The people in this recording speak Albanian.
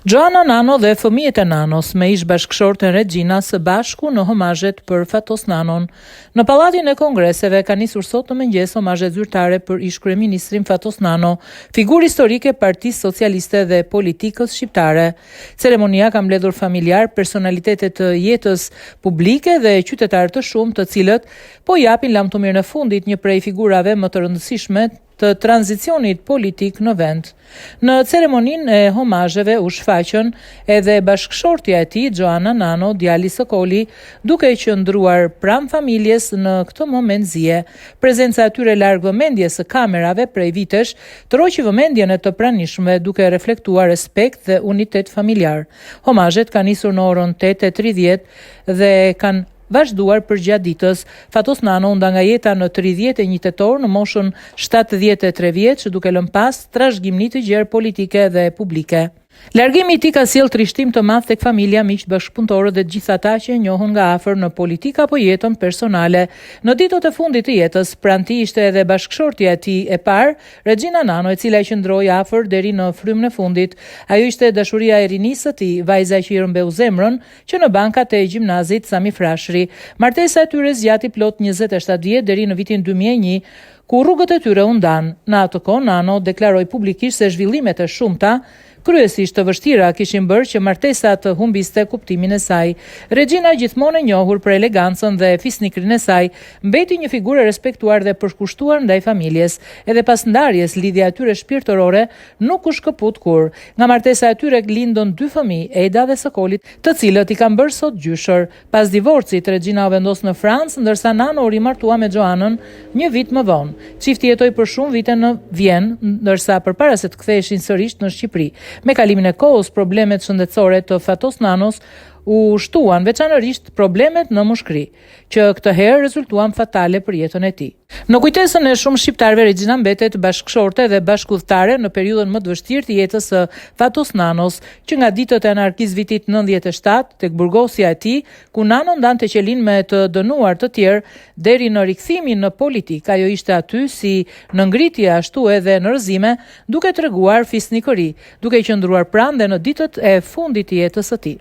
Joana Nano dhe fëmijët e Nanos me ish bashkëshorten Regjina së bashku në homazhet për Fatos Nanon. Në Pallatin e Kongreseve ka nisur sot në mëngjes homazhe zyrtare për ish kryeministrin Fatos Nano, figurë historike e Partisë Socialiste dhe politikës shqiptare. Ceremonia ka mbledhur familjar, personalitete të jetës publike dhe qytetarë të shumtë, të cilët po japin lamtumirën e fundit një prej figurave më të rëndësishme të tranzicionit politik në vend. Në ceremoninë e homazheve u shfaqën edhe bashkëshortja e tij, Joana Nano, djali i Sokoli, duke qëndruar pranë familjes në këtë moment zije. Prezenca e tyre larg vëmendjes së kamerave prej vitesh troqi vëmendjen e të pranishmëve, duke reflektuar respekt dhe unitet familjar. Homazhet kanë nisur në orën 8:30 dhe kanë vazhduar përgjatë ditës. Fatos Nano nda nga jeta në 31 tetor në moshën 73 vjeç, duke lënë pas trashëgimni të gjerë politike dhe publike. Largimi i tij ka sjellë trishtim të madh tek familja, miq, bashkëpunëtorë dhe të gjithë ata që e njohën nga afër në politikë apo jetën personale. Në ditët e fundit të jetës, pranë tij ishte edhe bashkëshortja e tij e parë, Regjina Nano, e cila qëndroi afër deri në frymën e fundit. Ajo ishte dashuria e rinisë së tij, vajza që i rëmbeu zemrën, që në bankat e gjimnazit Sami Frashëri. Martesa e tyre zgjati plot 27 vjet deri në vitin 2001, ku rrugët e tyre u ndan. Në atë kohë Nano deklaroi publikisht se zhvillimet e shumta, kryesisht të vështira, kishin bërë që martesa të humbiste kuptimin e saj. Regjina, gjithmonë e njohur për elegancën dhe fisnikrinë e saj, mbeti një figurë e respektuar dhe përkushtuar ndaj familjes. Edhe pas ndarjes, lidhja e tyre shpirtërore nuk u shkëput kur. Nga martesa e tyre lindën 2 fëmijë, Eda dhe Sokolit, të cilët i kanë bërë sot gjyshër. Pas divorcit, Regjina u vendos në Francë, ndërsa Nano u rimartua me Joanën një vit më vonë. Çifti jetoi për shumë vite në Vjenë, ndërsa përpara se të ktheheshin sërish në Shqipëri. Me kalimin e kohës, problemet shëndetësore të Fatos Nanos u shtuan, veçanërisht problemet në mushkëri, që këtë herë rezultuan fatale për jetën e tij. Në kujtesën e shumë shqiptarëve, Regjina mbetet bashkëshorte dhe bashkëudhëtare në periudhën më të vështirë të jetës së Fatos Nanos, që nga ditët e anarkisë vitit 97 tek burgosja e tij, ku Nano ndante qelin me të dënuar të tjerë, deri në rikthimin në politikë. Ajo ishte aty si në ngritje, ashtu edhe në rrëzime, duke treguar fisnikëri, duke qëndruar pranë dhe në ditët e fundit të jetës së tij.